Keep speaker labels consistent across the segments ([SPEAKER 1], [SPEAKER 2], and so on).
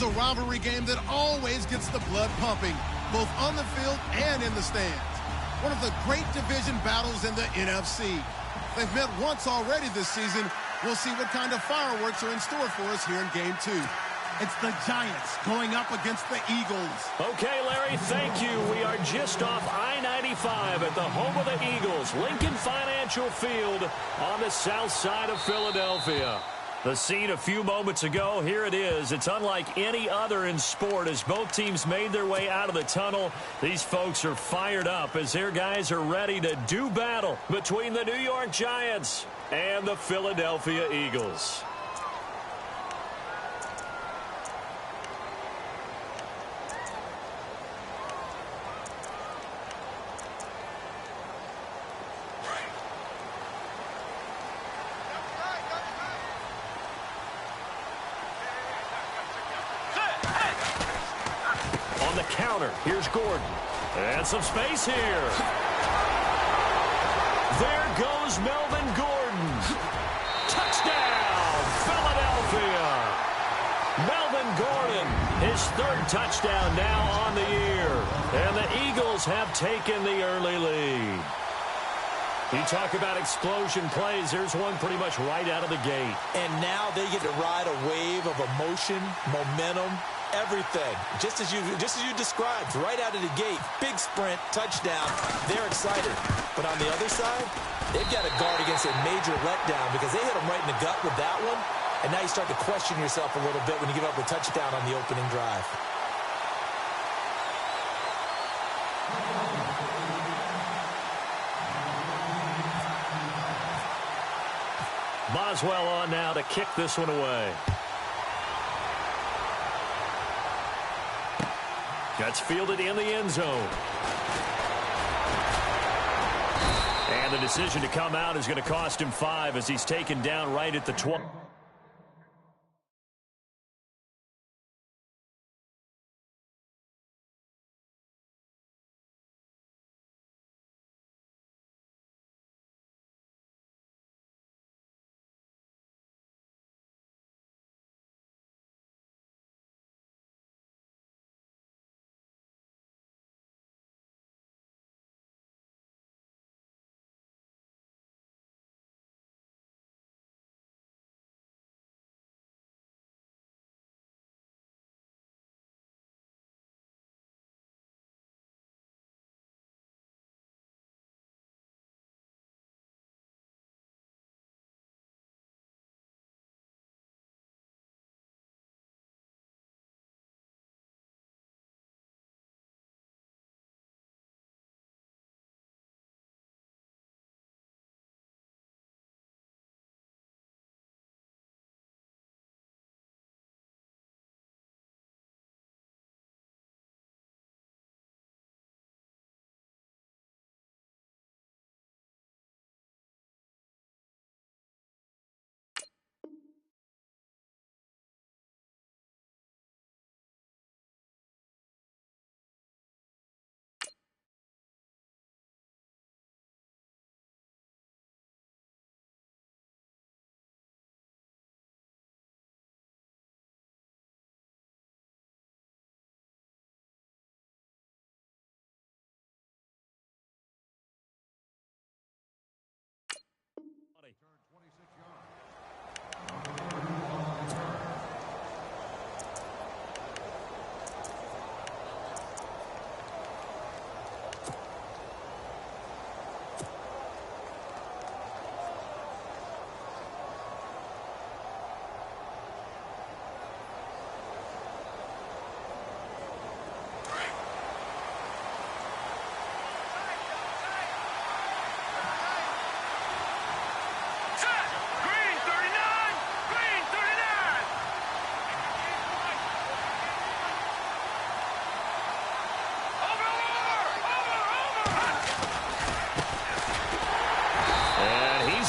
[SPEAKER 1] is a rivalry game that always gets the blood pumping, both on the field and in the stands. One of the great division battles in the NFC. They've met once already this season. We'll see what kind of fireworks are in store for us here in Game 2. It's the Giants going up against the Eagles.
[SPEAKER 2] Okay, Larry, thank you. We are just off I-95 at the home of the Eagles, Lincoln Financial Field on the south side of Philadelphia. The scene a few moments ago, here it is. It's unlike any other in sport as both teams made their way out of the tunnel. These folks are fired up as their guys are ready to do battle between the New York Giants and the Philadelphia Eagles. On the counter, here's Gordon. And some space here. There goes Melvin Gordon. Touchdown, Philadelphia. Melvin Gordon, his third touchdown now on the year. And the Eagles have taken the early lead. You talk about explosion plays. There's one pretty much right out of the gate.
[SPEAKER 3] And now they get to ride a wave of emotion, momentum, everything. Just as you described, right out of the gate. Big sprint, touchdown. They're excited. But on the other side, they've got to guard against a major letdown because they hit them right in the gut with that one. And now you start to question yourself a little bit when you give up a touchdown on the opening drive.
[SPEAKER 2] Boswell on now to kick this one away. Gets fielded in the end zone. And the decision to come out is going to cost him 5 as he's taken down right at the 12.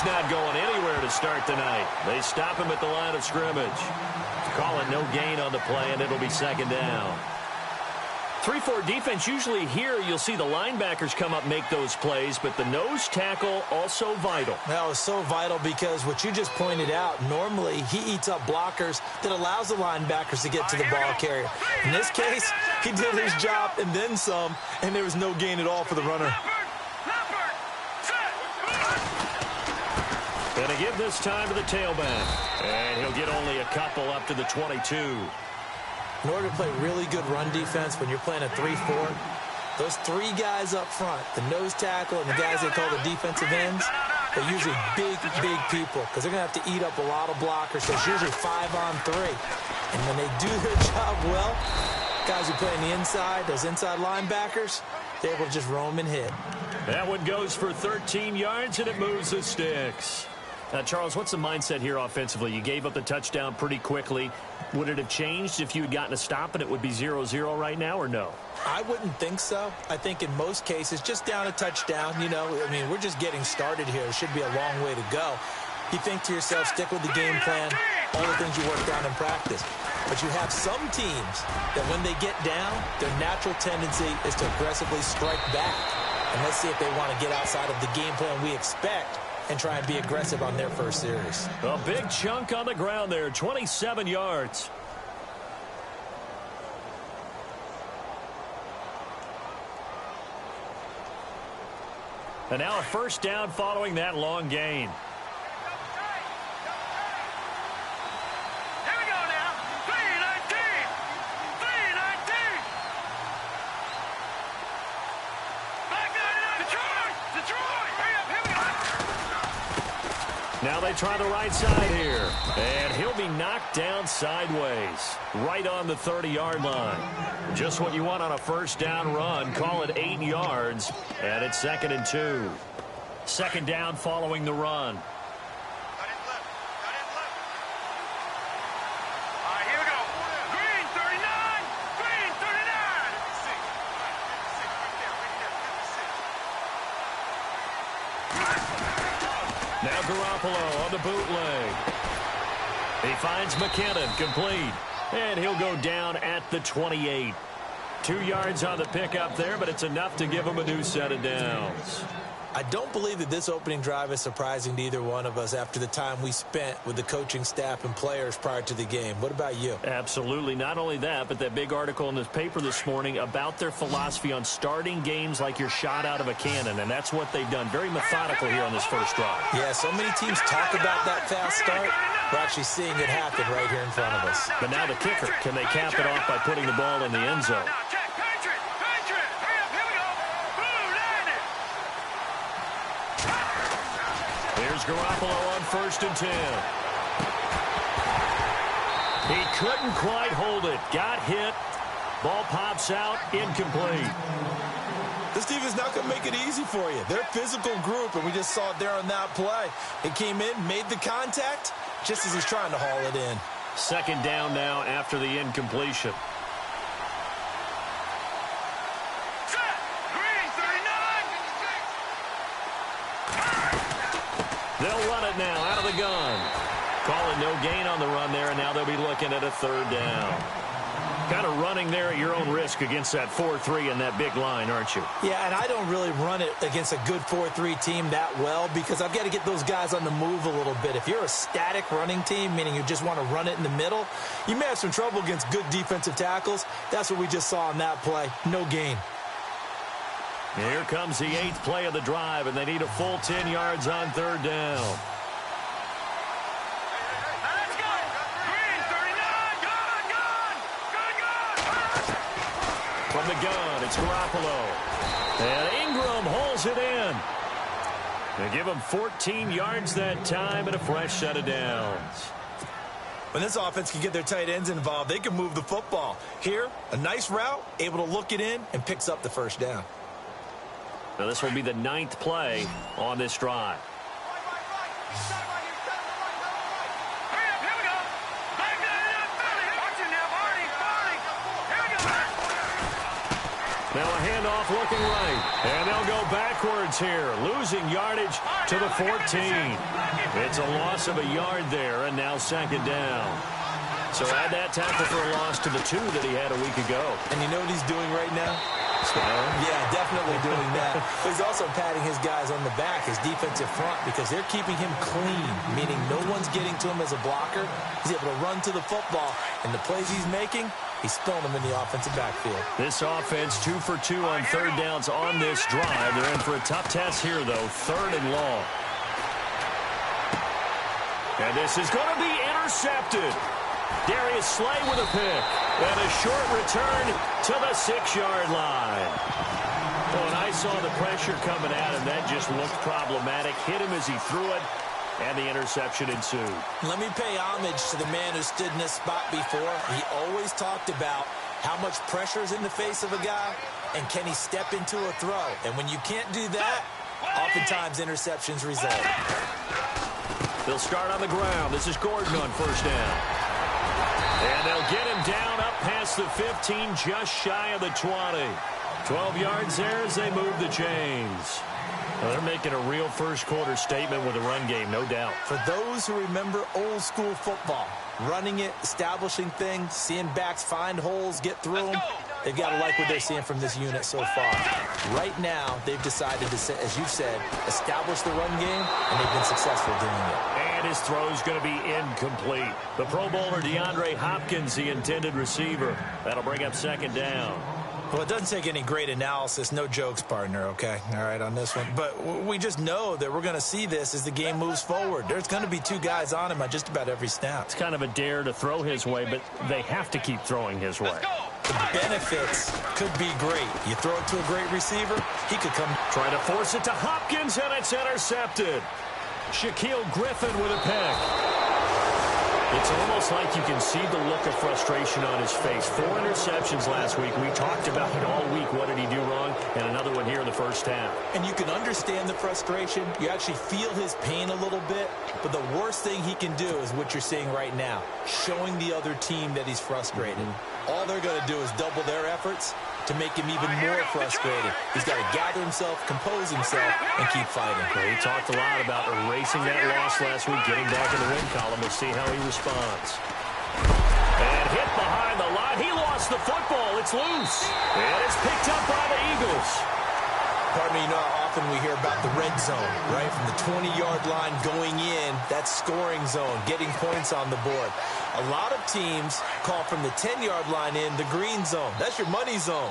[SPEAKER 2] Not going anywhere to start tonight. They stop him at the line of scrimmage. Call it no gain on the play, and it'll be second down. 3-4 defense, usually here you'll see the linebackers come up, make those plays, but the nose tackle also vital.
[SPEAKER 3] That was so vital because what you just pointed out, normally he eats up blockers that allows the linebackers to get to the ball carrier. In this case, he did his job and then some, and there was no gain at all for the runner.
[SPEAKER 2] Gonna give this time to the tailback, and he'll get only a couple up to the 22.
[SPEAKER 3] In order to play really good run defense when you're playing a 3-4, those three guys up front, the nose tackle and the guys they call the defensive ends, they're usually big people because they're going to have to eat up a lot of blockers, so it's usually 5-on-3. And when they do their job well, guys who play on the inside, those inside linebackers, they're able to just roam and hit.
[SPEAKER 2] That one goes for 13 yards, and it moves the sticks. Now, Charles, what's the mindset here offensively? You gave up the touchdown pretty quickly. Would it have changed if you had gotten a stop and it would be 0-0 right now, or no?
[SPEAKER 3] I wouldn't think so. I think in most cases, just down a touchdown, you know, I mean, we're just getting started here. It should be a long way to go. You think to yourself, stick with the game plan, all the things you worked on in practice. But you have some teams that when they get down, their natural tendency is to aggressively strike back. And let's see if they want to get outside of the game plan we expect and try and be aggressive on their first series.
[SPEAKER 2] A big chunk on the ground there, 27 yards. And now a first down following that long gain.
[SPEAKER 4] Here we go now. 3-19. 3-19. Back up. Detroit. Hurry up. Here we go.
[SPEAKER 2] Now they try the right side here. And he'll be knocked down sideways. Right on the 30-yard line. Just what you want on a first down run. Call it 8 yards. And it's 2nd and 2. Second down following the run.
[SPEAKER 4] All right, here we go. Green 39. Green 39.
[SPEAKER 2] Now Garoppolo on the bootleg. He finds McKinnon, complete. And he'll go down at the 28. 2 yards on the pickup there, but it's enough to give him a new set of downs.
[SPEAKER 3] I don't believe that this opening drive is surprising to either one of us after the time we spent with the coaching staff and players prior to the game. What about you?
[SPEAKER 2] Absolutely. Not only that, but that big article in the paper this morning about their philosophy on starting games like you're shot out of a cannon, and that's what they've done. Very methodical here on this first drive.
[SPEAKER 3] Yeah, so many teams talk about that fast start. We're actually seeing it happen right here in front of us.
[SPEAKER 2] But now the kicker. Can they cap it off by putting the ball in the end zone? Here's Garoppolo on 1st and 10. He couldn't quite hold it. Got hit. Ball pops out. Incomplete.
[SPEAKER 3] This team is not going to make it easy for you. They're a physical group, and we just saw it there on that play. It came in, made the contact, just as he's trying to haul it in.
[SPEAKER 2] Second down now after the incompletion. They'll run it now out of the gun. Calling no gain on the run there, and now they'll be looking at a 3rd down. Kind of running there at your own risk against that 4-3 and that big line, aren't you?
[SPEAKER 3] Yeah, and I don't really run it against a good 4-3 team that well because I've got to get those guys on the move a little bit. If you're a static running team, meaning you just want to run it in the middle, you may have some trouble against good defensive tackles. That's what we just saw on that play. No gain.
[SPEAKER 2] Here comes the 8th play of the drive, and they need a full 10 yards on 3rd down. From the gun, it's Garoppolo. And Ingram holds it in. They give him 14 yards that time and a fresh set of downs.
[SPEAKER 3] When this offense can get their tight ends involved, they can move the football. Here, a nice route, able to look it in, and picks up the first down.
[SPEAKER 2] Now this will be the 9th play on this drive. Now a handoff looking right. And they'll go backwards here, losing yardage to the 14. It's a loss of a yard there, and now 2nd down. So add that tackle for a loss to the 2 that he had a week ago.
[SPEAKER 3] And you know what he's doing right now?
[SPEAKER 2] Smiling?
[SPEAKER 3] Yeah, definitely doing that. But he's also patting his guys on the back, his defensive front, because they're keeping him clean, meaning no one's getting to him as a blocker. He's able to run to the football, and the plays he's making, he's throwing them in the offensive backfield.
[SPEAKER 2] This offense 2 for 2 on third downs on this drive. They're in for a tough test here, though. 3rd and long. And this is going to be intercepted. Darius Slay with a pick. And a short return to the 6-yard line. Oh, and I saw the pressure coming at him. That just looked problematic. Hit him as he threw it, and the interception ensued.
[SPEAKER 3] Let me pay homage to the man who stood in this spot before. He always talked about how much pressure is in the face of a guy, and can he step into a throw. And when you can't do that, oftentimes interceptions result.
[SPEAKER 2] They'll start on the ground. This is Gordon on first down. And they'll get him down up past the 15, just shy of the 20. 12 yards there as they move the chains. Well, they're making a real first-quarter statement with a run game, no doubt.
[SPEAKER 3] For those who remember old-school football, running it, establishing things, seeing backs find holes, get through them, they've got to like what they're seeing from this unit so far. Right now, they've decided to, as you've said, establish the run game, and they've been successful doing it.
[SPEAKER 2] And his throw's going to be incomplete. The Pro Bowler DeAndre Hopkins, the intended receiver. That'll bring up 2nd down.
[SPEAKER 3] Well, it doesn't take any great analysis. No jokes, partner, okay? All right, on this one. But we just know that we're going to see this as the game moves forward. There's going to be 2 guys on him on just about every snap.
[SPEAKER 2] It's kind of a dare to throw his way, but they have to keep throwing his way.
[SPEAKER 3] The benefits could be great. You throw it to a great receiver, he could come.
[SPEAKER 2] Try to force it to Hopkins, and it's intercepted. Shaquille Griffin with a pick. It's almost like you can see the look of frustration on his face. 4 interceptions last week. We talked about it all week. What did he do wrong? And another one here in the first half.
[SPEAKER 3] And you can understand the frustration. You actually feel his pain a little bit. But the worst thing he can do is what you're seeing right now, showing the other team that he's frustrated. All they're going to do is double their efforts to make him even more frustrated. He's got to gather himself, compose himself, and keep fighting.
[SPEAKER 2] Well, he talked a lot about erasing that loss last week, getting back in the win column. We'll see how he responds. And hit behind the line. He lost the football. It's loose. And it's picked up by the Eagles.
[SPEAKER 3] Pardon me, you know how often we hear about the red zone, right? From the 20-yard line going in, that's scoring zone, getting points on the board. A lot of teams call from the 10-yard line in the green zone. That's your money zone.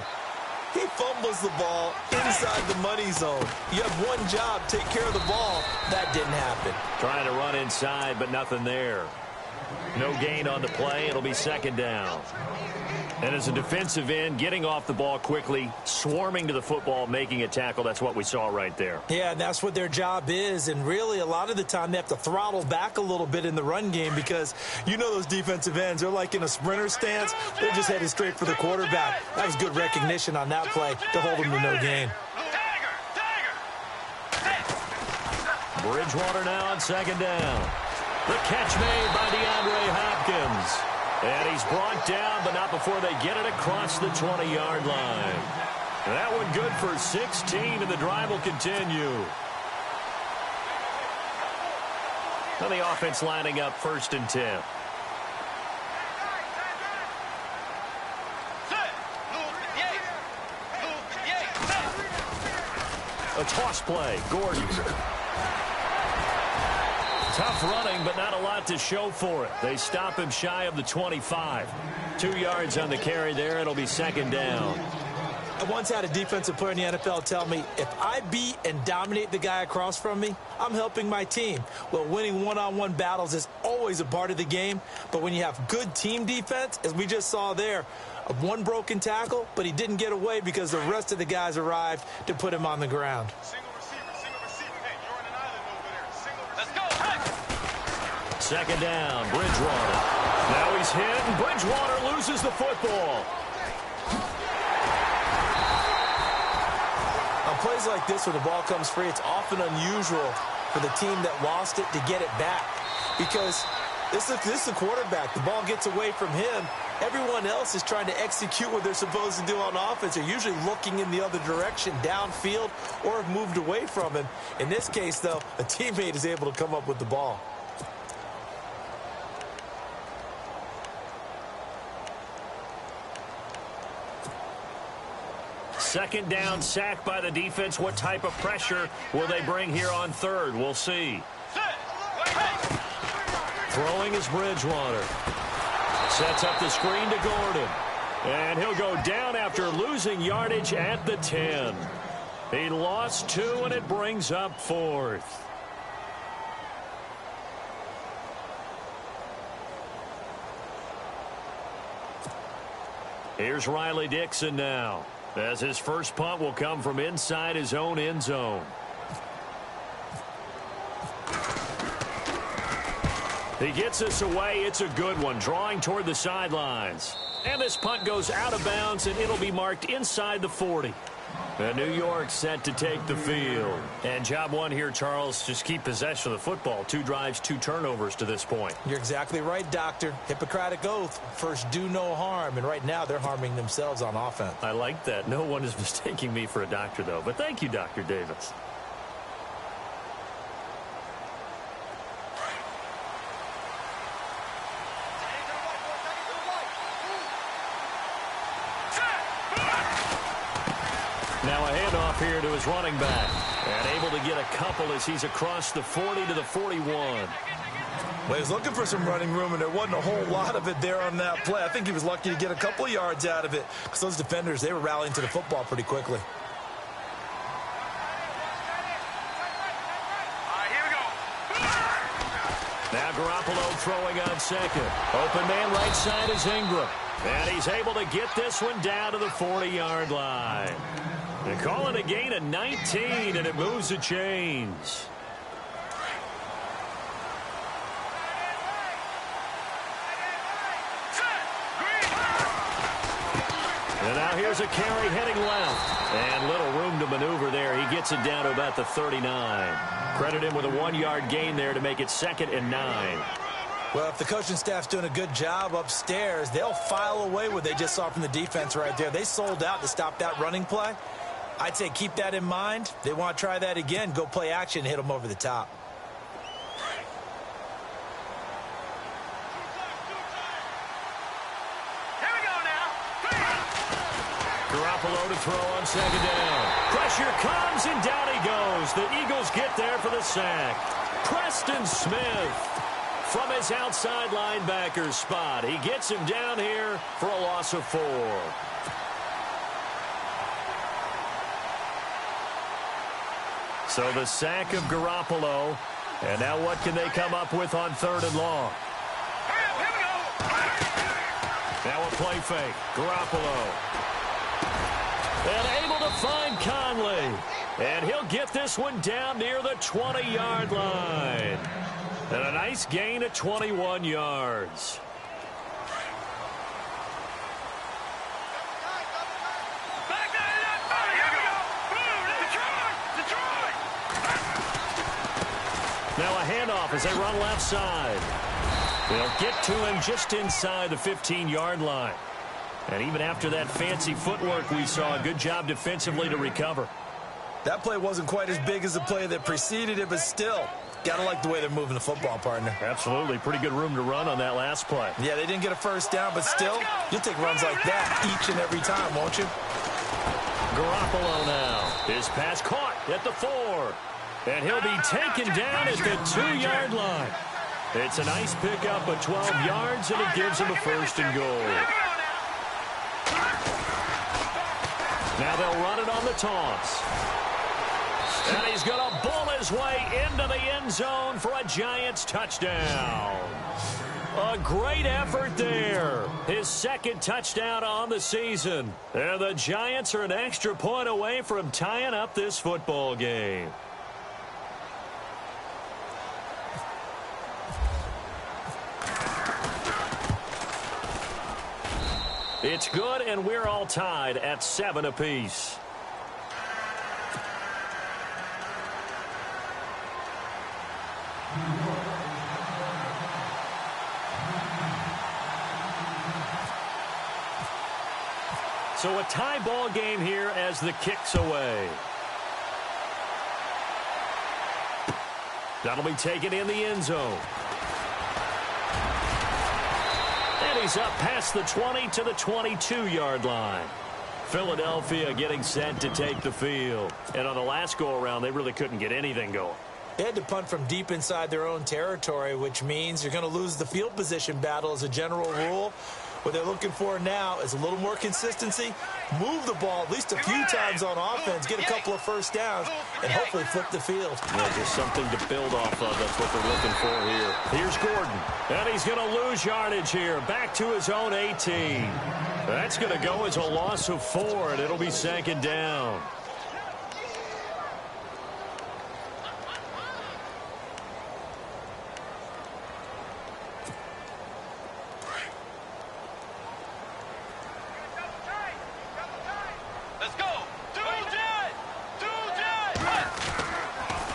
[SPEAKER 3] He fumbles the ball inside the money zone. You have one job, take care of the ball. That didn't happen.
[SPEAKER 2] Trying to run inside, but nothing there. No gain on the play. It'll be 2nd down. And as a defensive end, getting off the ball quickly, swarming to the football, making a tackle, that's what we saw right there.
[SPEAKER 3] Yeah, and that's what their job is. And really, a lot of the time, they have to throttle back a little bit in the run game because you know those defensive ends, they're like in a sprinter stance. They're just headed straight for the quarterback. That was good recognition on that play to hold them to no gain.
[SPEAKER 2] Bridgewater now on 2nd down. The catch made by DeAndre Hopkins. And he's brought down, but not before they get it across the 20-yard line. And that one good for 16, and the drive will continue. Now the offense lining up 1st and 10. A toss play. Gordon. Tough running, but not a lot to show for it. They stop him shy of the 25. 2 yards on the carry there. It'll be 2nd down.
[SPEAKER 3] I once had a defensive player in the NFL tell me, if I beat and dominate the guy across from me, I'm helping my team. Well, winning one-on-one battles is always a part of the game, but when you have good team defense, as we just saw there, one broken tackle, but he didn't get away because the rest of the guys arrived to put him on the ground.
[SPEAKER 2] Second down, Bridgewater. Now he's hit, and Bridgewater loses the football.
[SPEAKER 3] On plays like this where the ball comes free, it's often unusual for the team that lost it to get it back because this is the quarterback. The ball gets away from him. Everyone else is trying to execute what they're supposed to do on offense. They're usually looking in the other direction, downfield, or have moved away from him. In this case, though, a teammate is able to come up with the ball.
[SPEAKER 2] second down sack by the defense. What type of pressure will they bring here on third? We'll see. Throwing is Bridgewater. Sets up the screen to Gordon. And he'll go down after losing yardage at the 10. He lost 2, and it brings up 4th. Here's Riley Dixon now, as his first punt will come from inside his own end zone. He gets this away. It's a good one, drawing toward the sidelines. And this punt goes out of bounds, and it'll be marked inside the 40. And New York set to take the field. And job one here, Charles, just keep possession of the football. 2 drives, 2 turnovers to this point.
[SPEAKER 3] You're exactly right, Doctor. Hippocratic oath. First, do no harm. And right now, they're harming themselves on offense.
[SPEAKER 2] I like that. No one is mistaking me for a doctor, though. But thank you, Dr. Davis. Now a handoff here to his running back. And able to get a couple as he's across the 40 to the 41.
[SPEAKER 3] Well, he was looking for some running room, and there wasn't a whole lot of it there on that play. I think he was lucky to get a couple of yards out of it, because those defenders, they were rallying to the football pretty quickly.
[SPEAKER 4] Here we go.
[SPEAKER 2] Now Garoppolo throwing on second. Open man right side is Ingram. And he's able to get this one down to the 40-yard line. They call it a gain of 19, and it moves the chains. And now here's a carry heading left. And little room to maneuver there. He gets it down to about the 39. Credit him with a 1-yard gain there to make it 2nd and 9.
[SPEAKER 3] Well, if the coaching staff's doing a good job upstairs, they'll file away what they just saw from the defense right there. They sold out to stop that running play. I'd say keep that in mind. They want to try that again. Go play action, hit them over the top.
[SPEAKER 4] Here we go now.
[SPEAKER 2] Garoppolo to throw on second down. Pressure comes, and down he goes. The Eagles get there for the sack. Preston Smith from his outside linebacker spot. He gets him down here for a loss of 4. So the sack of Garoppolo. And now what can they come up with on 3rd and long?
[SPEAKER 4] Here we go.
[SPEAKER 2] Now a play fake. Garoppolo. And able to find Conley. And he'll get this one down near the 20-yard line. And a nice gain of 21 yards. Now a handoff as they run left side. They'll get to him just inside the 15-yard line. And even after that fancy footwork we saw, a good job defensively to recover.
[SPEAKER 3] That play wasn't quite as big as the play that preceded it, but still, gotta like the way they're moving the football, partner.
[SPEAKER 2] Absolutely. Pretty good room to run on that last play.
[SPEAKER 3] Yeah, they didn't get a first down, but still, you'll take runs like that each and every time, won't you?
[SPEAKER 2] Garoppolo now. His pass caught at the 4. And he'll be taken down at the 2-yard line. It's a nice pickup of 12 yards, and it gives him a 1st and goal. Now they'll run it on the toss. And he's going to bull his way into the end zone for a Giants touchdown. A great effort there. His 2nd touchdown on the season. And the Giants are an extra point away from tying up this football game. It's good, and we're all tied at 7 apiece. So a tie ball game here as the kick's away. That'll be taken in the end zone. And he's up past the 20 to the 22-yard line. Philadelphia getting set to take the field. And on the last go-around, they really couldn't get anything going.
[SPEAKER 3] They had to punt from deep inside their own territory, which means you're going to lose the field position battle as a general rule. What they're looking for now is a little more consistency, move the ball at least a few times on offense, get a couple of first downs, and hopefully flip the field.
[SPEAKER 2] Yeah, just something to build off of. That's what they're looking for here. Here's Gordon. And he's going to lose yardage here. Back to his own 18. That's going to go as a loss of 4, and it'll be 2nd down.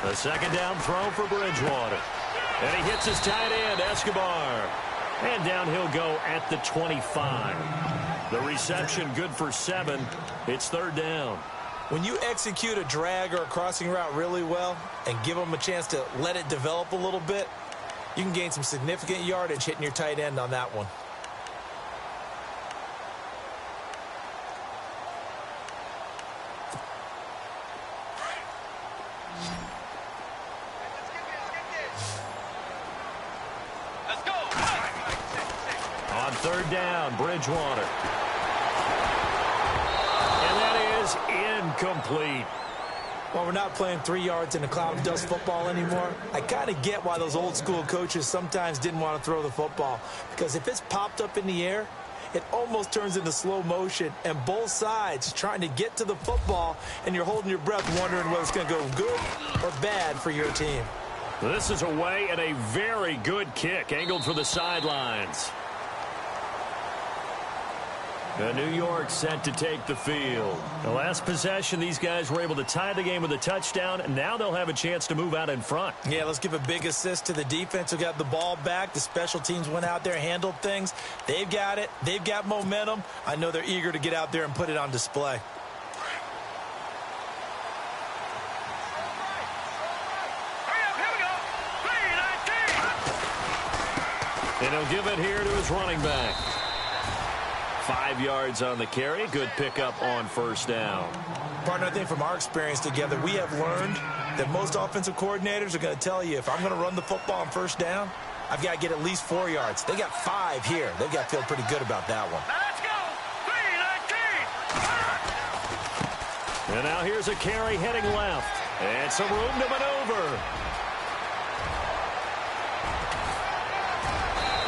[SPEAKER 2] A 2nd down throw for Bridgewater. And he hits his tight end, Escobar. And down he'll go at the 25. The reception good for 7. It's 3rd down.
[SPEAKER 3] When you execute a drag or a crossing route really well and give them a chance to let it develop a little bit, you can gain some significant yardage hitting your tight end on that one. On 3rd down, Bridgewater. And that is incomplete. Well, we're not playing 3 yards in a cloud of dust football anymore. I kind of get why those old school coaches sometimes didn't want to throw the football. Because if it's popped up in the air, it almost turns into slow motion. And both sides trying to get to the football, and you're holding your breath wondering whether it's going to go good or bad for your team.
[SPEAKER 2] This is away and a very good kick, angled for the sidelines. New York set to take the field. The last possession, these guys were able to tie the game with a touchdown, and now they'll have a chance to move out in front. Yeah, let's give a big assist to the defense who got the ball back. The special teams went out there, handled things. They've got it. They've got momentum. I know they're eager to get out there and put it on display. And he'll give it here to his running back. 5 yards on the carry. Good pickup on 1st down. Partner, I think from our experience together, we have learned that most offensive coordinators are going to tell you, if I'm going to run the football on 1st down, I've got to get at least 4 yards. They got 5 here. They've got to feel pretty good about that one.
[SPEAKER 4] Now let's go. 3-19.
[SPEAKER 2] And now here's a carry heading left. And some room to maneuver.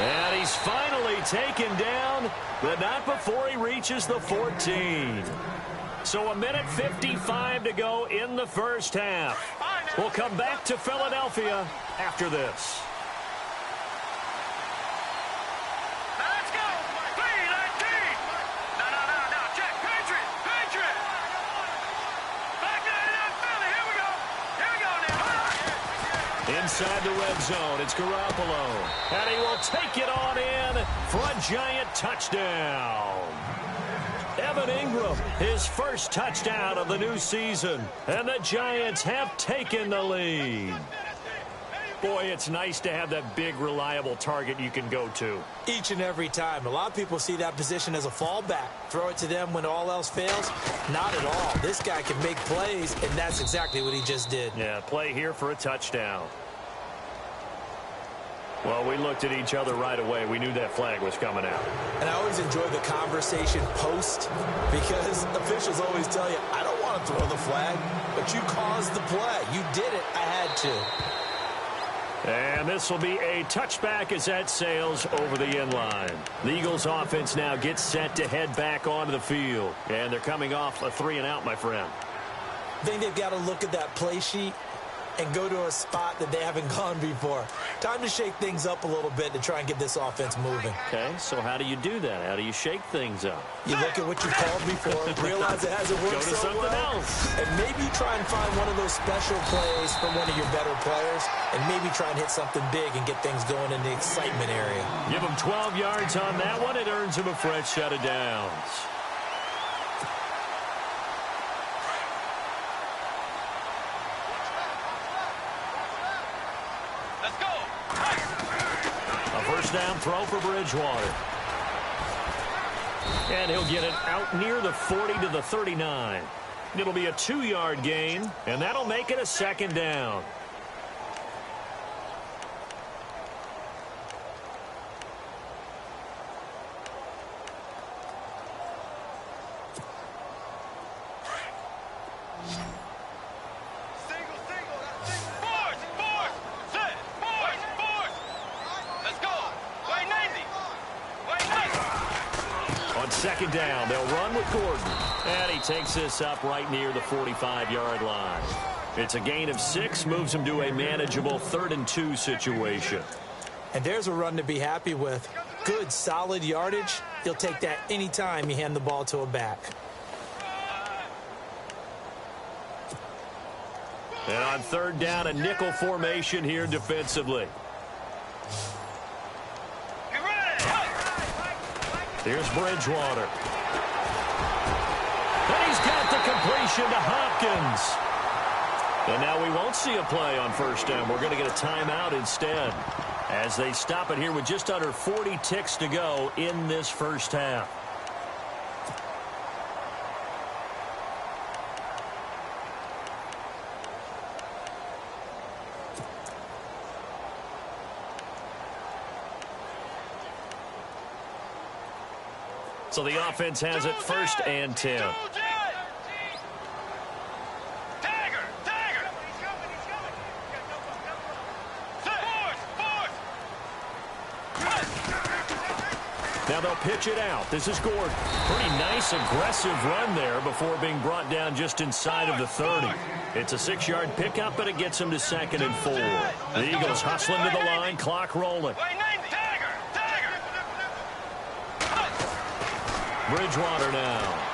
[SPEAKER 2] And he's finally taken down, but not before he reaches the 14. So 1:55 to go in the 1st half. We'll come back to Philadelphia after this.
[SPEAKER 4] Now let's go. 3-19. No. Check. Patriot. Back down Philly. Here we go now.
[SPEAKER 2] Inside the red zone, it's Garoppolo. And he will take it on in for a giant touchdown. Evan Ingram, his first touchdown of the new season. And the Giants have taken the lead. Boy, it's nice to have that big, reliable target you can go to.
[SPEAKER 3] Each and every time. A lot of people see that position as a fallback. Throw it to them when all else fails. Not at all. This guy can make plays, and that's exactly what he just did.
[SPEAKER 2] Yeah, play here for a touchdown. Well, we looked at each other right away. We knew that flag was coming out.
[SPEAKER 3] And I always enjoy the conversation post, because officials always tell you, I don't want to throw the flag, but you caused the play. You did it. I had to.
[SPEAKER 2] And this will be a touchback as that sails over the end line. The Eagles offense now gets set to head back onto the field. And they're coming off a 3-and-out, my friend.
[SPEAKER 3] I think they've got to look at that play sheet and go to a spot that they haven't gone before. Time to shake things up a little bit to try and get this offense moving.
[SPEAKER 2] Okay, so how do you do that? How do you shake things up?
[SPEAKER 3] You look at what you called before, realize it hasn't worked
[SPEAKER 2] so
[SPEAKER 3] so
[SPEAKER 2] something
[SPEAKER 3] well,
[SPEAKER 2] else.
[SPEAKER 3] and maybe you try and find one of those special plays from one of your better players, and maybe try and hit something big and get things going in the excitement area.
[SPEAKER 2] Give him 12 yards on that one. It earns him a fresh set of downs. First down throw for Bridgewater. And he'll get it out near the 40 to the 39. It'll be a 2-yard gain, and that'll make it a second down. Second down, they'll run with Gordon. And he takes this up right near the 45-yard line. It's a gain of 6, moves him to a manageable 3rd and 2 situation.
[SPEAKER 3] And there's a run to be happy with. Good, solid yardage. He'll take that anytime you hand the ball to a back.
[SPEAKER 2] And on 3rd down, a nickel formation here defensively. Here's Bridgewater. And he's got the completion to Hopkins. And now we won't see a play on 1st down. We're going to get a timeout instead, as they stop it here with just under 40 ticks to go in this first half. So the offense has it 1st and 10. Now they'll pitch it out. This is Gordon. Pretty nice, aggressive run there before being brought down just inside of the 30. It's a 6-yard pickup, and it gets him to 2nd and 4. The Eagles hustling to the line, clock rolling. Bridgewater now.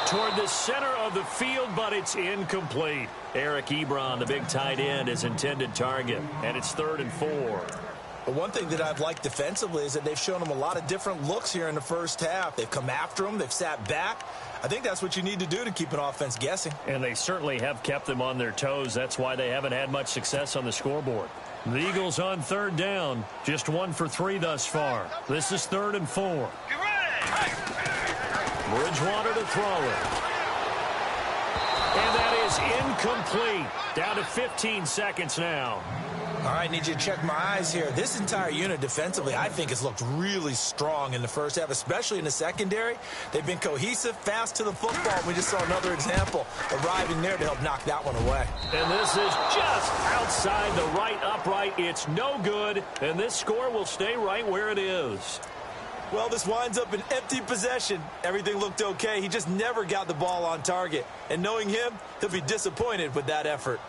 [SPEAKER 2] Toward the center of the field, but it's incomplete. Eric Ebron, the big tight end, is intended target, and it's 3rd and 4.
[SPEAKER 3] But one thing that I've liked defensively is that they've shown him a lot of different looks here in the first half. They've come after him. They've sat back. I think that's what you need to do to keep an offense guessing.
[SPEAKER 2] And they certainly have kept them on their toes. That's why they haven't had much success on the scoreboard. The Eagles on 3rd down. Just 1 for 3 thus far. This is 3rd and 4. Bridgewater to throw it. And that is incomplete. Down to 15 seconds now.
[SPEAKER 3] All right, need you to check my eyes here. This entire unit defensively, I think, has looked really strong in the first half, especially in the secondary. They've been cohesive, fast to the football. We just saw another example arriving there to help knock that one away.
[SPEAKER 2] And this is just outside the right upright. It's no good, and this score will stay right where it is.
[SPEAKER 3] Well, this winds up an empty possession. Everything looked okay. He just never got the ball on target. And knowing him, he'll be disappointed with that effort.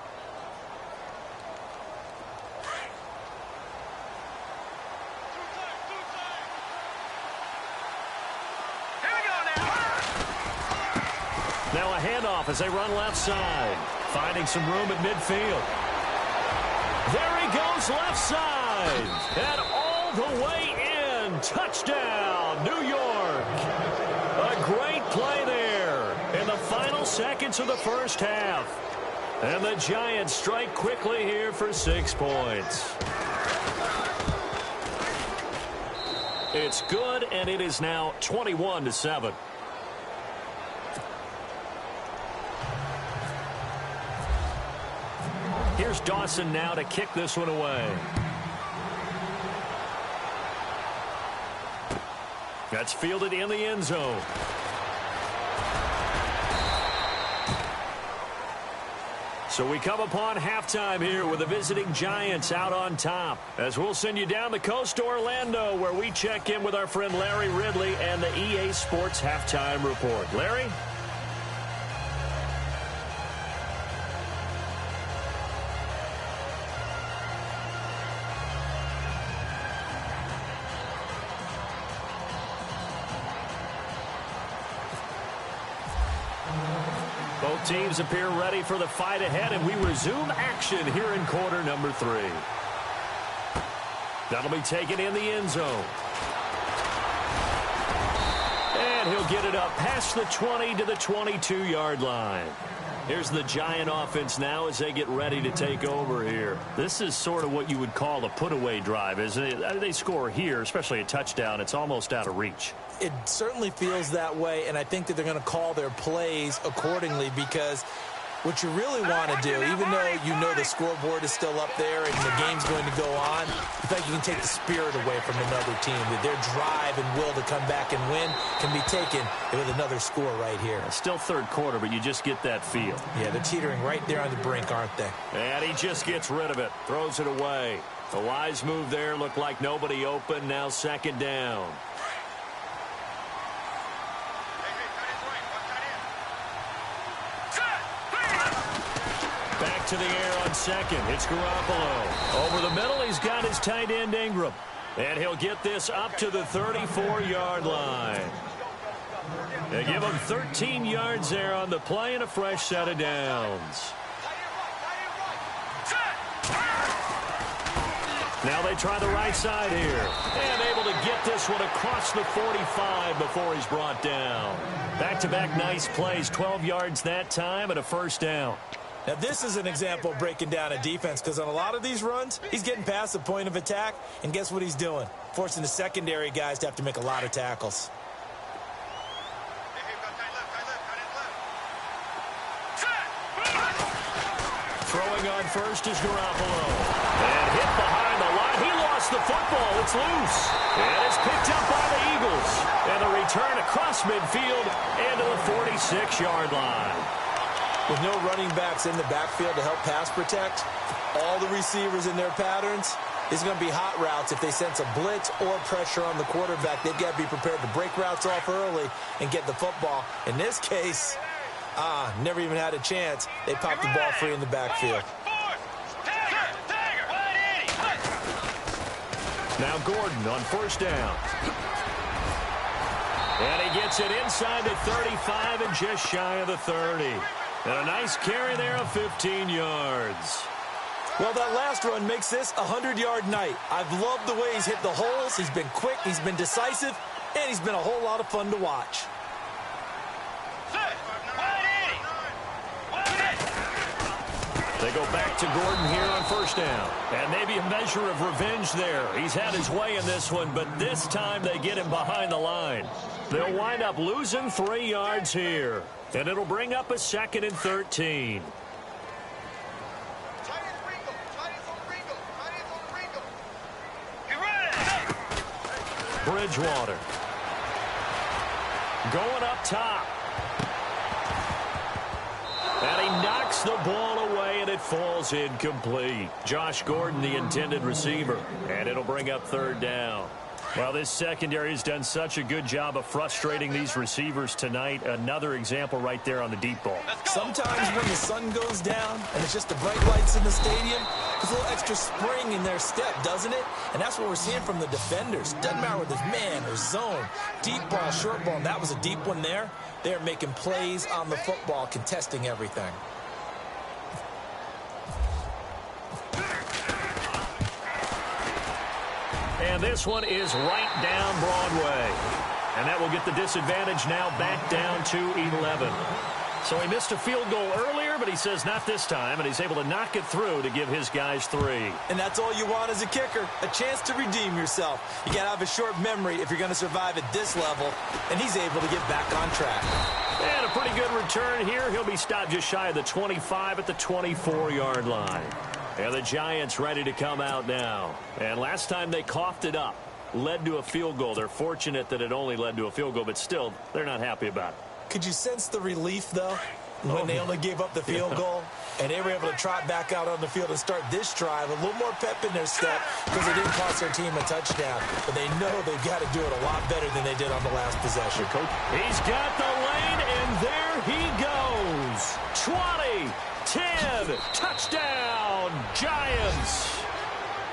[SPEAKER 2] Now a handoff as they run left side. Finding some room at midfield. There he goes left side. And all the way in. Touchdown, New York. A great play there in the final seconds of the first half. And the Giants strike quickly here for 6 points. It's good, and it is now 21-7. Here's Dawson now to kick this one away. That's fielded in the end zone. So we come upon halftime here with the visiting Giants out on top. As we'll send you down the coast to Orlando, where we check in with our friend Larry Ridley and the EA Sports Halftime Report. Larry? Both teams appear ready for the fight ahead, and we resume action here in quarter number 3. That'll be taken in the end zone. And he'll get it up past the 20 to the 22-yard line. Here's the Giant offense now as they get ready to take over here. This is sort of what you would call a put-away drive, isn't it? They score here, especially a touchdown. It's almost out of reach.
[SPEAKER 3] It certainly feels that way, and I think that they're going to call their plays accordingly because what you really want to do, even though you know the scoreboard is still up there and the game's going to go on, you think you can take the spirit away from another team, that their drive and will to come back and win can be taken with another score right here.
[SPEAKER 2] Still third quarter, but you just get that feel.
[SPEAKER 3] Yeah, they're teetering right there on the brink, aren't they?
[SPEAKER 2] And he just gets rid of it, throws it away. The wise move there, looked like nobody open, now second down. Back to the air on second. It's Garoppolo. Over the middle, he's got his tight end Ingram. And he'll get this up to the 34-yard line. They give him 13 yards there on the play and a fresh set of downs. Now they try the right side here. And able to get this one across the 45 before he's brought down. Back-to-back nice plays, 12 yards that time and a first down.
[SPEAKER 3] Now, this is an example of breaking down a defense because on a lot of these runs, he's getting past the point of attack, and guess what he's doing? Forcing the secondary guys to have to make a lot of tackles.
[SPEAKER 2] Throwing on first is Garoppolo. And hit behind the line. He lost the football. It's loose. And it's picked up by the Eagles. And the return across midfield into the 46-yard line.
[SPEAKER 3] With no running backs in the backfield to help pass protect, all the receivers in their patterns, it's going to be hot routes. If they sense a blitz or pressure on the quarterback, they've got to be prepared to break routes off early and get the football. In this case, never even had a chance. They popped the ball free in the backfield.
[SPEAKER 2] Now Gordon on first down. And he gets it inside the 35 and just shy of the 30. And a nice carry there of 15 yards.
[SPEAKER 3] Well, that last run makes this a 100-yard night. I've loved the way he's hit the holes. He's been quick, he's been decisive, and he's been a whole lot of fun to watch.
[SPEAKER 2] They go back to Gordon here on first down. And maybe a measure of revenge there. He's had his way in this one, but this time they get him behind the line. They'll wind up losing 3 yards here. And it'll bring up a second and 13. Bridgewater. Going up top. And he knocks the ball away, and it falls incomplete. Josh Gordon, the intended receiver. And it'll bring up third down. Well, this secondary has done such a good job of frustrating these receivers tonight. Another example right there on the deep ball.
[SPEAKER 3] Sometimes when the sun goes down and it's just the bright lights in the stadium, there's a little extra spring in their step, doesn't it? And that's what we're seeing from the defenders. Doesn't matter whether it's man or zone, deep ball, short ball, and that was a deep one there. They're making plays on the football, contesting everything.
[SPEAKER 2] And this one is right down Broadway. And that will get the disadvantage now back down to 11. So he missed a field goal earlier, but he says not this time, and he's able to knock it through to give his guys 3.
[SPEAKER 3] And that's all you want as a kicker, a chance to redeem yourself. You got to have a short memory if you're going to survive at this level, and he's able to get back on track.
[SPEAKER 2] And a pretty good return here. He'll be stopped just shy of the 25 at the 24-yard line. And the Giants ready to come out now. And last time they coughed it up, led to a field goal. They're fortunate that it only led to a field goal, but still, they're not happy about it.
[SPEAKER 3] Could you sense the relief, though, when they only gave up the field goal? And they were able to trot back out on the field and start this drive, a little more pep in their step because they didn't cost their team a touchdown. But they know they've got to do it a lot better than they did on the last possession.
[SPEAKER 2] He's got the lane, and there he goes. 20, 10, touchdown, Giants.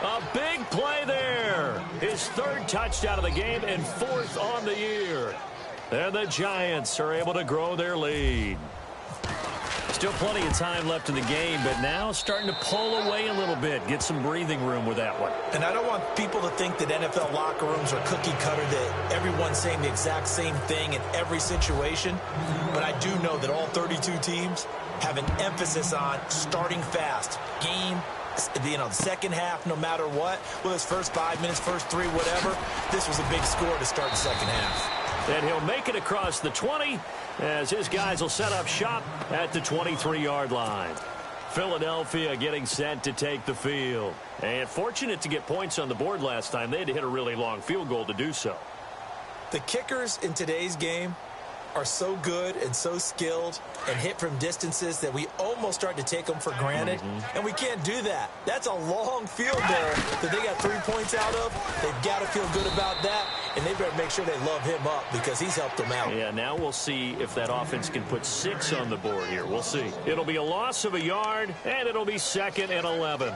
[SPEAKER 2] A big play there. His third touchdown of the game and 4th on the year. And the Giants are able to grow their lead. Still plenty of time left in the game, but now starting to pull away a little bit. Get some breathing room with that one.
[SPEAKER 3] And I don't want people to think that NFL locker rooms are cookie cutter, that everyone's saying the exact same thing in every situation. But I do know that all 32 teams have an emphasis on starting fast. Game, the second half, no matter what. Well, his first 5 minutes, first 3, whatever. This was a big score to start the second half.
[SPEAKER 2] And he'll make it across the 20 as his guys will set up shop at the 23-yard line. Philadelphia getting set to take the field. And fortunate to get points on the board last time. They had to hit a really long field goal to do so.
[SPEAKER 3] The kickers in today's game are so good and so skilled and hit from distances that we almost start to take them for granted. And we can't do that. That's a long field goal that they got 3 points out of. They've got to feel good about that, and they better make sure they love him up because he's helped them out.
[SPEAKER 2] Yeah, now we'll see if that offense can put 6 on the board here. We'll see. It'll be a loss of a yard, and it'll be 2nd and 11.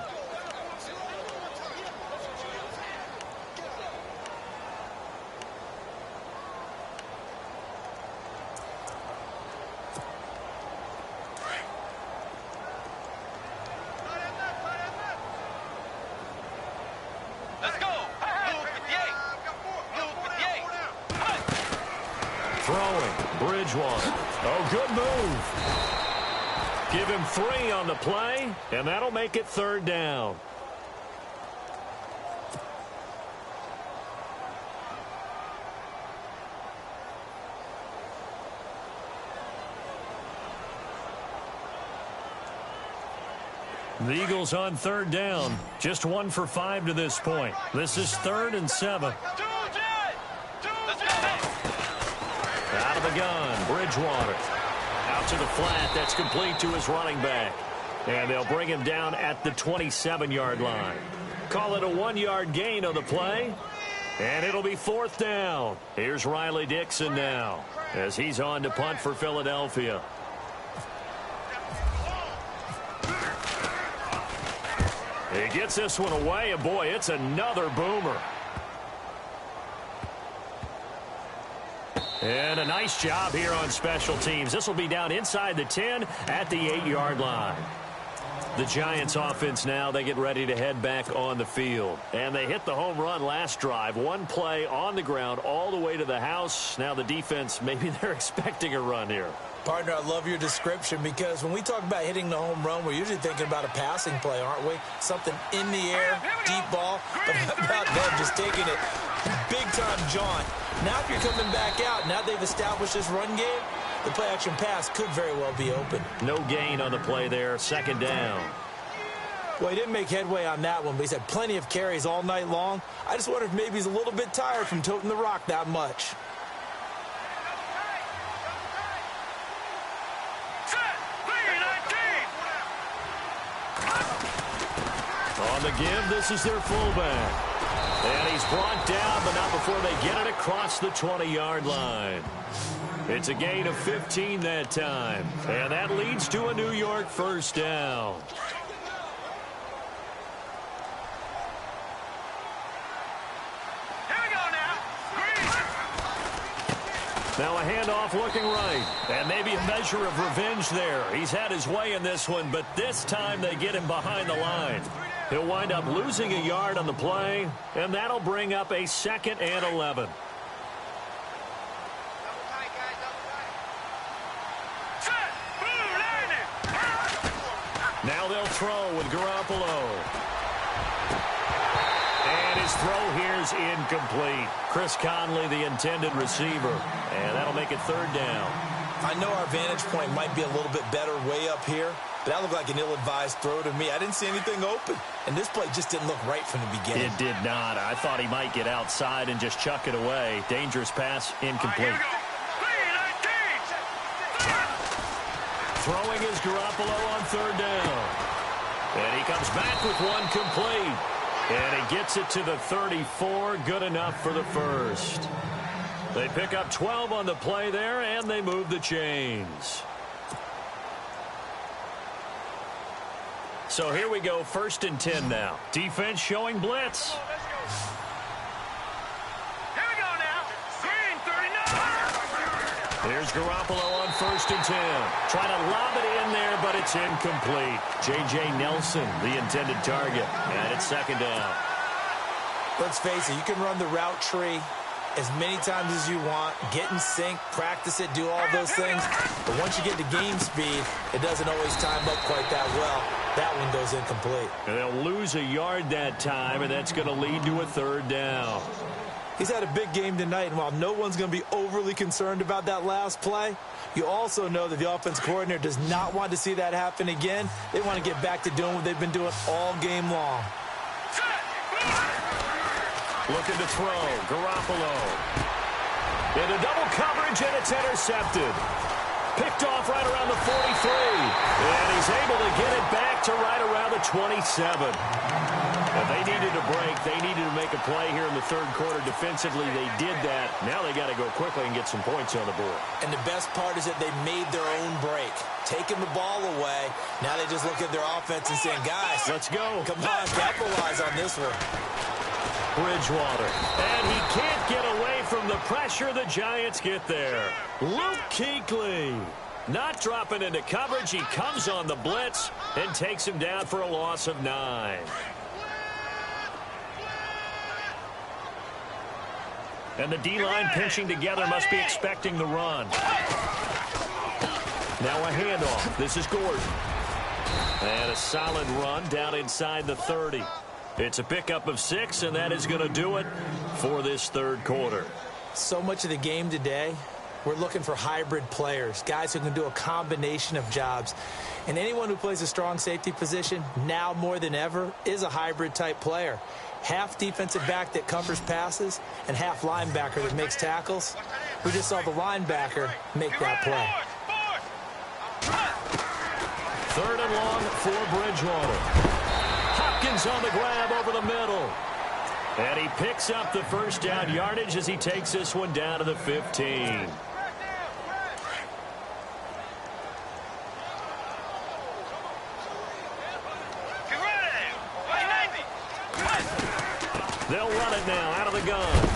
[SPEAKER 4] Let's go. Move 58. Move 58.
[SPEAKER 2] Throwing, Bridgewater. Oh, good move. Give him 3 on the play, and that'll make it 3rd down. The Eagles on 3rd down. Just 1 for 5 to this point. This is 3rd and 7.
[SPEAKER 4] Let's go.
[SPEAKER 2] Out of the gun, Bridgewater. Out to the flat, that's complete to his running back. And they'll bring him down at the 27-yard line. Call it a 1-yard gain on the play. And it'll be 4th down. Here's Riley Dixon now as he's on to punt for Philadelphia. He gets this one away, and boy, it's another boomer. And a nice job here on special teams. This will be down inside the 10 at the 8-yard line. The Giants offense now, they get ready to head back on the field. And they hit the home run last drive. 1 play on the ground all the way to the house. Now the defense, maybe they're expecting a run here.
[SPEAKER 3] Partner, I love your description because when we talk about hitting the home run, we're usually thinking about a passing play, aren't we? Something in the air, deep ball. But how about them just taking it big-time jaunt? Now if you're coming back out, now they've established this run game, the play-action pass could very well be open.
[SPEAKER 2] No gain on the play there, 2nd down.
[SPEAKER 3] Well, he didn't make headway on that one, but he's had plenty of carries all night long. I just wonder if maybe he's a little bit tired from toting the rock that much.
[SPEAKER 2] On the give, this is their fullback. And he's brought down, but not before they get it across the 20-yard line. It's a gain of 15 that time. And that leads to a New York 1st down.
[SPEAKER 4] Here we go now.
[SPEAKER 2] Now a handoff looking right. And maybe a measure of revenge there. He's had his way in this one, but this time they get him behind the line. He'll wind up losing a yard on the play, and that'll bring up a 2nd and 11. Now they'll throw with Garoppolo. And his throw here's incomplete. Chris Conley, the intended receiver. And that'll make it 3rd down.
[SPEAKER 3] I know our vantage point might be a little bit better way up here, but that looked like an ill-advised throw to me. I didn't see anything open, and this play just didn't look right from the beginning.
[SPEAKER 2] It did not. I thought he might get outside and just chuck it away. Dangerous pass, incomplete. Throwing is Garoppolo on 3rd down. And he comes back with one complete. And he gets it to the 34. Good enough for the 1st. They pick up 12 on the play there, and they move the chains. So here we go, 1st and 10 now. Defense showing blitz.
[SPEAKER 4] Here we go now. Green 39.
[SPEAKER 2] Here's Garoppolo on 1st and 10. Trying to lob it in there, but it's incomplete. J.J. Nelson, the intended target. And it's 2nd down.
[SPEAKER 3] Let's face it, you can run the route tree as many times as you want, get in sync, practice it, do all those things. But once you get to game speed, it doesn't always time up quite that well. That one goes incomplete.
[SPEAKER 2] And they'll lose a yard that time, and that's going to lead to a 3rd down.
[SPEAKER 3] He's had a big game tonight, and while no one's going to be overly concerned about that last play, you also know that the offense coordinator does not want to see that happen again. They want to get back to doing what they've been doing all game long.
[SPEAKER 2] Looking to throw. Garoppolo. Into double coverage, and it's intercepted. Picked off right around the 43. And he's able to get it back to right around the 27. And they needed a break. They needed to make a play here in the 3rd quarter. Defensively, they did that. Now they got to go quickly and get some points on the board.
[SPEAKER 3] And the best part is that they made their own break. Taking the ball away. Now they just look at their offense and saying, guys,
[SPEAKER 2] let's go.
[SPEAKER 3] Come on, capitalize on this one.
[SPEAKER 2] Bridgewater. And he can't get away from the pressure. The Giants get there. Luke Kuechly not dropping into coverage. He comes on the blitz and takes him down for a loss of 9. And the D-line pinching together must be expecting the run. Now a handoff. This is Gordon. And a solid run down inside the 30. It's a pickup of 6, and that is going to do it for this 3rd quarter.
[SPEAKER 3] So much of the game today, we're looking for hybrid players, guys who can do a combination of jobs. And anyone who plays a strong safety position, now more than ever, is a hybrid-type player. Half defensive back that covers passes and half linebacker that makes tackles. We just saw the linebacker make that play.
[SPEAKER 2] 3rd and long for Bridgewater. Hopkins on the grab over the middle. And he picks up the 1st down yardage as he takes this one down to the 15. They'll run it now out of the gun.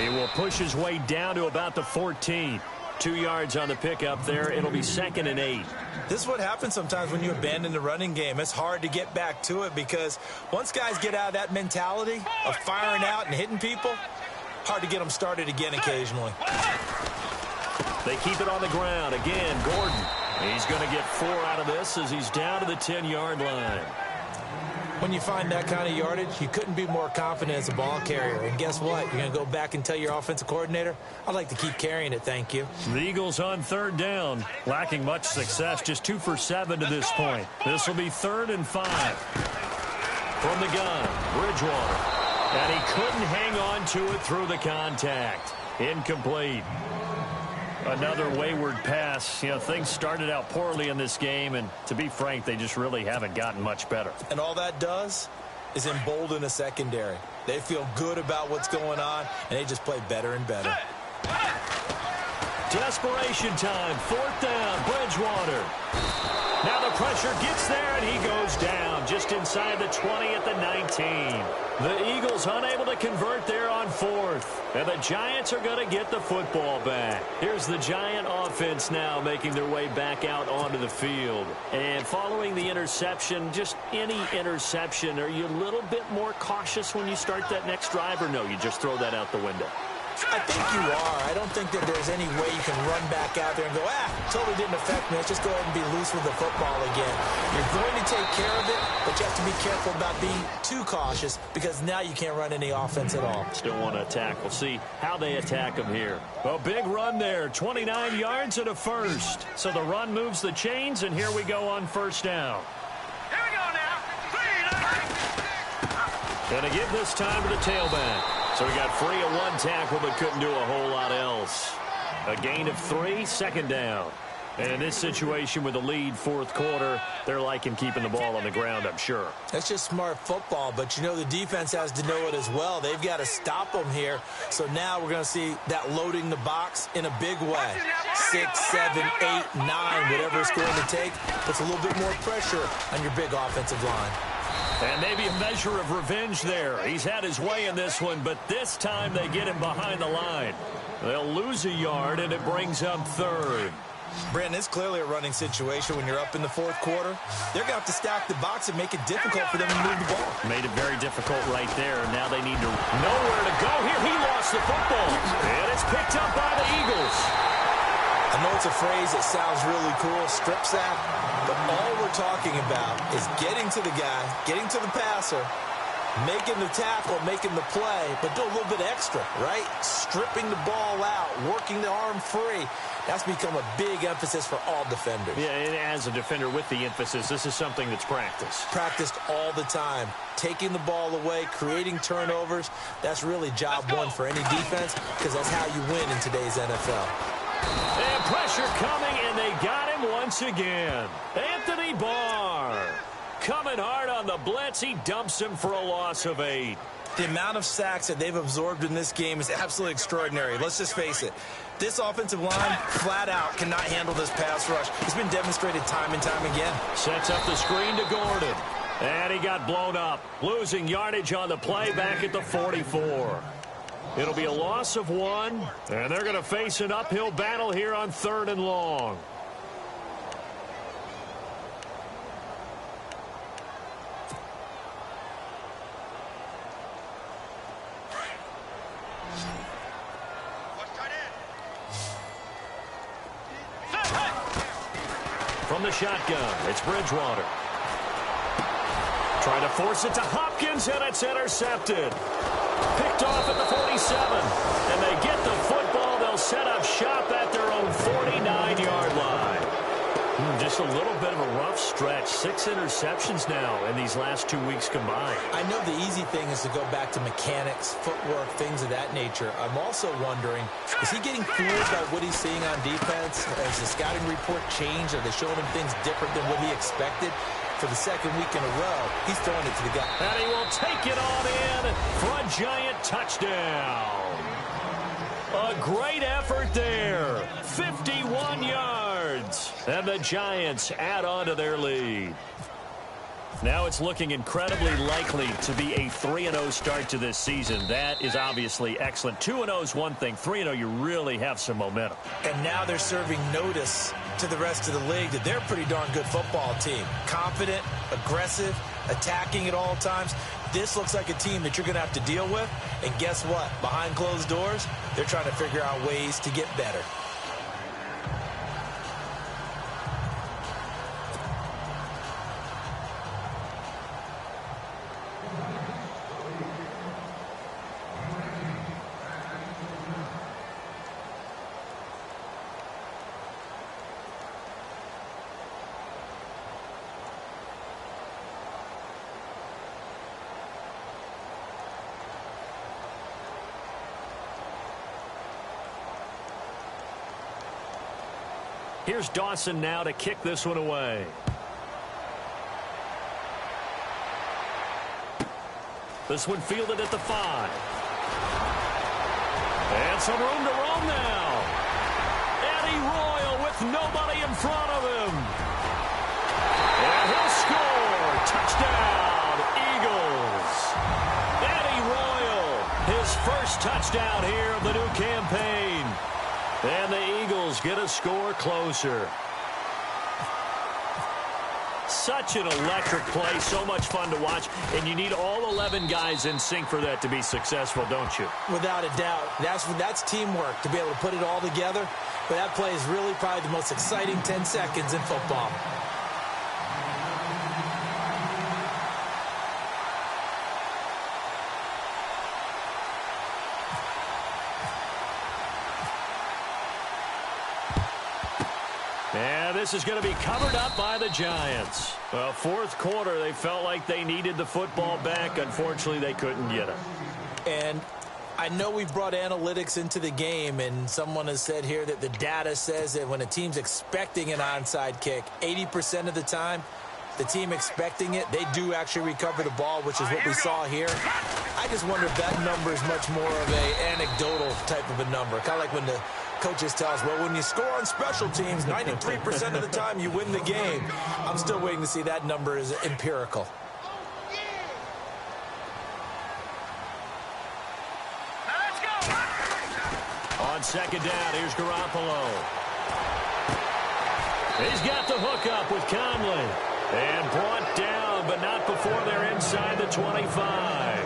[SPEAKER 2] He will push his way down to about the 14. 2 yards on the pickup there. It'll be 2nd and 8.
[SPEAKER 3] This is what happens sometimes when you abandon the running game. It's hard to get back to it because once guys get out of that mentality of firing out and hitting people, hard to get them started again occasionally.
[SPEAKER 2] They keep it on the ground. Again, Gordon. He's going to get 4 out of this as he's down to the 10-yard line.
[SPEAKER 3] When you find that kind of yardage, you couldn't be more confident as a ball carrier. And guess what? You're going to go back and tell your offensive coordinator, I'd like to keep carrying it, thank you.
[SPEAKER 2] The Eagles on 3rd down. Lacking much success, just 2 for 7 to this point. This will be 3rd and 5. From the gun, Bridgewater. And he couldn't hang on to it through the contact. Incomplete. Another wayward pass. You know, things started out poorly in this game, and to be frank, they just really haven't gotten much better.
[SPEAKER 3] And all that does is embolden a secondary. They feel good about what's going on, and they just play better and better.
[SPEAKER 2] Desperation time. 4th down, Bridgewater. Now the pressure gets there, and he goes down just inside the 20 at the 19. The Eagles unable to convert there on 4th. And the Giants are going to get the football back. Here's the Giant offense now making their way back out onto the field. And following the interception, just any interception, are you a little bit more cautious when you start that next drive, or no, you just throw that out the window?
[SPEAKER 3] I think you are. I don't think that there's any way you can run back out there and go, totally didn't affect me. Let's just go ahead and be loose with the football again. You're going to take care of it, but you have to be careful about being too cautious because now you can't run any offense at all.
[SPEAKER 2] Still want to attack. We'll see how they attack them here. A big run there, 29 yards and a 1st. So the run moves the chains, and here we go on 1st down.
[SPEAKER 4] Here we go now. 3.
[SPEAKER 2] Going to give this time to the tailback. So he got free of 1 tackle but couldn't do a whole lot else. A gain of 3, 2nd down. And in this situation with the lead 4th quarter, they're liking keeping the ball on the ground, I'm sure.
[SPEAKER 3] That's just smart football, but you know the defense has to know it as well. They've got to stop them here. So now we're going to see that loading the box in a big way. 6, 7, 8, 9, whatever it's going to take, puts a little bit more pressure on your big offensive line.
[SPEAKER 2] And maybe a measure of revenge there. He's had his way in this one, but this time they get him behind the line. They'll lose a yard, and it brings up third.
[SPEAKER 3] Brandon, it's clearly a running situation when you're up in the fourth quarter. They're going to have to stack the box and make it difficult for them to move the ball.
[SPEAKER 2] Made it very difficult right there. Now they need to know where to go here. He lost the football, and it's picked up by the Eagles.
[SPEAKER 3] I know it's a phrase that sounds really cool, strip sack, but all we're talking about is getting to the guy, getting to the passer, making the tackle, making the play, but do a little bit extra, right? Stripping the ball out, working the arm free. That's become a big emphasis for all defenders.
[SPEAKER 2] Yeah, and as a defender with the emphasis, this is something that's practiced.
[SPEAKER 3] Practiced all the time. Taking the ball away, creating turnovers, that's really job one for any defense because that's how you win in today's NFL.
[SPEAKER 2] And pressure coming, and they got him once again. Anthony Barr coming hard on the blitz. He dumps him for a loss of 8.
[SPEAKER 3] The amount of sacks that they've absorbed in this game is absolutely extraordinary. Let's just face it. This offensive line, flat out, cannot handle this pass rush. It's been demonstrated time and time again.
[SPEAKER 2] Sets up the screen to Gordon. And he got blown up. Losing yardage on the play back at the 44. It'll be a loss of 1, and they're going to face an uphill battle here on 3rd and long. From the shotgun, it's Bridgewater. Trying to force it to Hopkins, and it's intercepted. Picked off at the 47, and they get the football. They'll set up shop at their own 49-yard line. Just a little bit of a rough stretch. 6 interceptions now in these last 2 weeks combined.
[SPEAKER 3] I know the easy thing is to go back to mechanics, footwork, things of that nature. I'm also wondering, is he getting fooled by what he's seeing on defense? Has the scouting report changed? Are they showing him things different than what he expected? For the second week in a row, he's throwing it to the guy.
[SPEAKER 2] And he will take it on in for a giant touchdown. A great effort there. 51 yards. And the Giants add on to their lead. Now it's looking incredibly likely to be a 3-0 start to this season. That is obviously excellent. 2-0 is one thing. 3-0, you really have some momentum.
[SPEAKER 3] And now they're serving notice to the rest of the league that they're a pretty darn good football team. Confident, aggressive, attacking at all times. This looks like a team that you're going to have to deal with. And guess what? Behind closed doors, they're trying to figure out ways to get better.
[SPEAKER 2] Here's Dawson now to kick this one away. This one fielded at the 5. And some room to roam now. Eddie Royal with nobody in front of him. And he'll score. Touchdown, Eagles. Eddie Royal, his first touchdown here of the new campaign. And the Eagles get a score closer. Such an electric play, so much fun to watch, and you need all 11 guys in sync for that to be successful, don't you?
[SPEAKER 3] Without a doubt. That's teamwork, to be able to put it all together. But that play is really probably the most exciting 10 seconds in football.
[SPEAKER 2] And this is going to be covered up by the Giants. Well, fourth quarter, they felt like they needed the football back. Unfortunately, they couldn't get it.
[SPEAKER 3] And I know we've brought analytics into the game, and someone has said here that the data says that when a team's expecting an onside kick, 80% of the time, the team expecting it, they do actually recover the ball, which is what we saw here. I just wonder if that number is much more of an anecdotal type of a number. Kind of like when the coaches tell us, well, when you score on special teams, 93% of the time you win the game. I'm still waiting to see that number is empirical.
[SPEAKER 2] second down. Here's Garoppolo. He's got the hookup with Conley. And brought down, but not before they're inside the 25.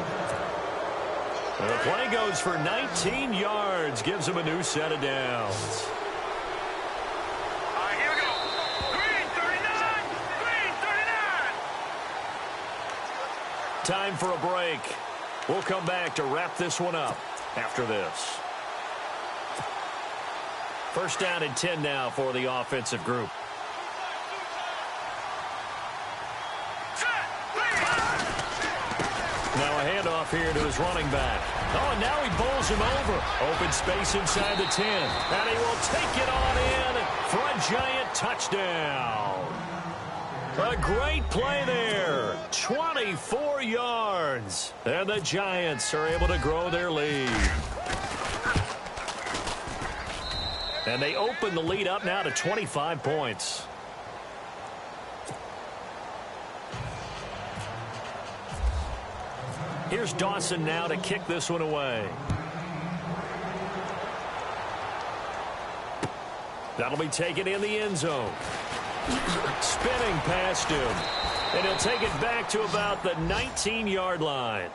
[SPEAKER 2] The play goes for 19 yards. Gives him a new set of downs.
[SPEAKER 4] All right, here we go. Green 39. Green 39.
[SPEAKER 2] Time for a break. We'll come back to wrap this one up after this. First down and 10 now for the offensive group. Now a handoff here to his running back. Oh, and now he bowls him over. Open space inside the 10. And he will take it on in for a giant touchdown. A great play there. 24 yards. And the Giants are able to grow their lead. And they open the lead up now to 25 points. Here's Dawson now to kick this one away. That'll be taken in the end zone. Spinning past him. And he'll take it back to about the 19-yard line.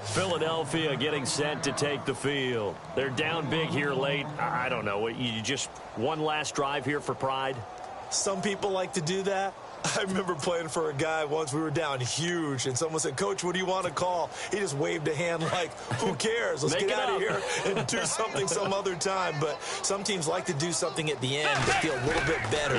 [SPEAKER 2] Philadelphia getting set to take the field. They're down big here late. I don't know. You just one last drive here for pride?
[SPEAKER 3] Some people like to do that. I remember playing for a guy once. We were down huge, and someone said, "Coach, what do you want to call?" He just waved a hand like, who cares? Let's get out of here and do something some other time. But some teams like to do something at the end to feel a little bit better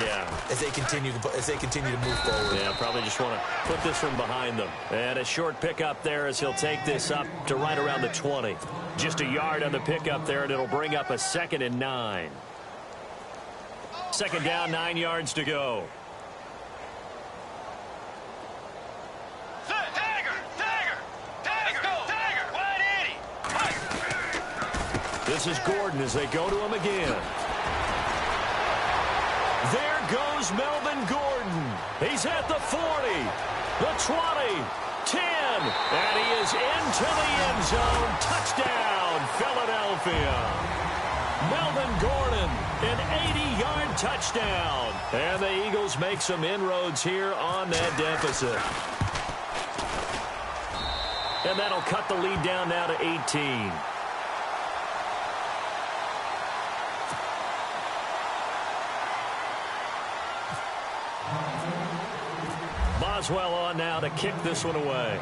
[SPEAKER 3] as they continue to move forward.
[SPEAKER 2] Yeah, probably just want to put this one behind them. And a short pickup there as he'll take this up to right around the 20. Just a yard on the pickup there, and it'll bring up a 2nd and 9. Second down, 9 yards to go. This is Gordon as they go to him again. There goes Melvin Gordon. He's at the 40, the 20, 10, and he is into the end zone. Touchdown, Philadelphia. Melvin Gordon, an 80-yard touchdown. And the Eagles make some inroads here on that deficit. And that'll cut the lead down now to 18. Boswell on now to kick this one away.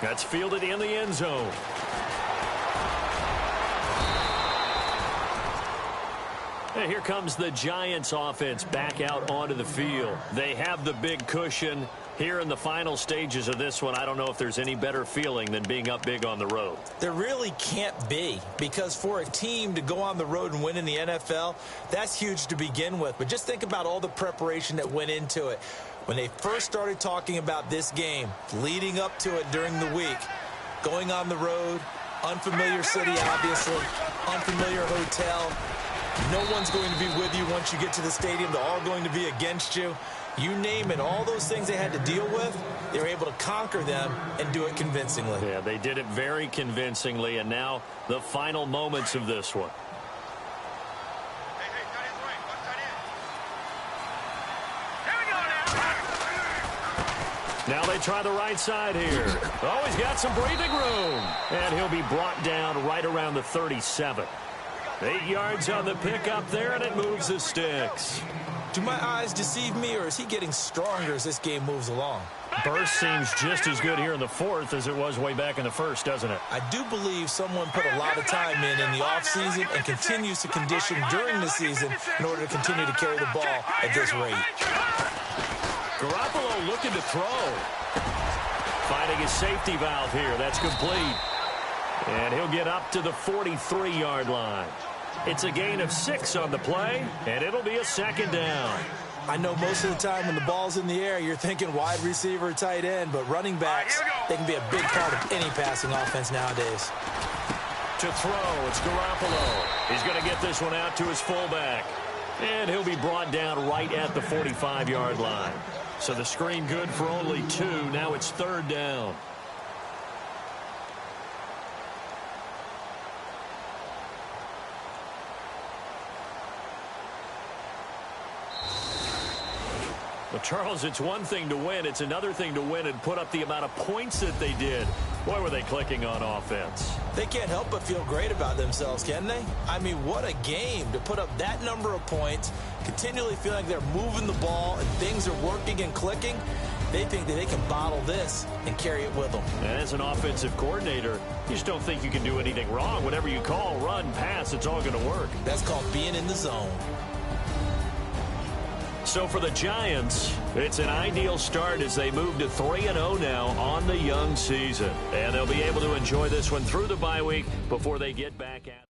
[SPEAKER 2] That's fielded in the end zone. And here comes the Giants offense back out onto the field. They have the big cushion. Here in the final stages of this one, I don't know if there's any better feeling than being up big on the road.
[SPEAKER 3] There really can't be, because for a team to go on the road and win in the NFL, that's huge to begin with. But just think about all the preparation that went into it. When they first started talking about this game, leading up to it during the week, going on the road, unfamiliar city, obviously, unfamiliar hotel. No one's going to be with you once you get to the stadium. They're all going to be against you. You name it, all those things they had to deal with, they were able to conquer them and do it convincingly.
[SPEAKER 2] Yeah, they did it very convincingly, and now the final moments of this one. Now they try the right side here. Oh, he's got some breathing room. And he'll be brought down right around the 37. 8 yards on the pickup there, and it moves the sticks.
[SPEAKER 3] Do my eyes deceive me, or is he getting stronger as this game moves along?
[SPEAKER 2] Burst seems just as good here in the fourth as it was way back in the first, doesn't it?
[SPEAKER 3] I do believe someone put a lot of time in the offseason and continues to condition during the season in order to continue to carry the ball at this rate.
[SPEAKER 2] Garoppolo looking to throw. Finding his safety valve here. That's complete. And he'll get up to the 43-yard line. It's a gain of 6 on the play, and it'll be a 2nd down.
[SPEAKER 3] I know most of the time when the ball's in the air, you're thinking wide receiver, tight end, but running backs, they can be a big part of any passing offense nowadays.
[SPEAKER 2] To throw, it's Garoppolo. He's going to get this one out to his fullback. And he'll be brought down right at the 45-yard line. So the screen good for only 2. Now it's 3rd down. Charles, it's one thing to win. It's another thing to win and put up the amount of points that they did. Boy, were they clicking on offense.
[SPEAKER 3] They can't help but feel great about themselves, can they? I mean, what a game to put up that number of points, continually feeling like they're moving the ball and things are working and clicking. They think that they can bottle this and carry it with them.
[SPEAKER 2] And as an offensive coordinator, you just don't think you can do anything wrong. Whatever you call, run, pass, it's all going to work.
[SPEAKER 3] That's called being in the zone.
[SPEAKER 2] So for the Giants, it's an ideal start as they move to 3-0 now on the young season. And they'll be able to enjoy this one through the bye week before they get back at it.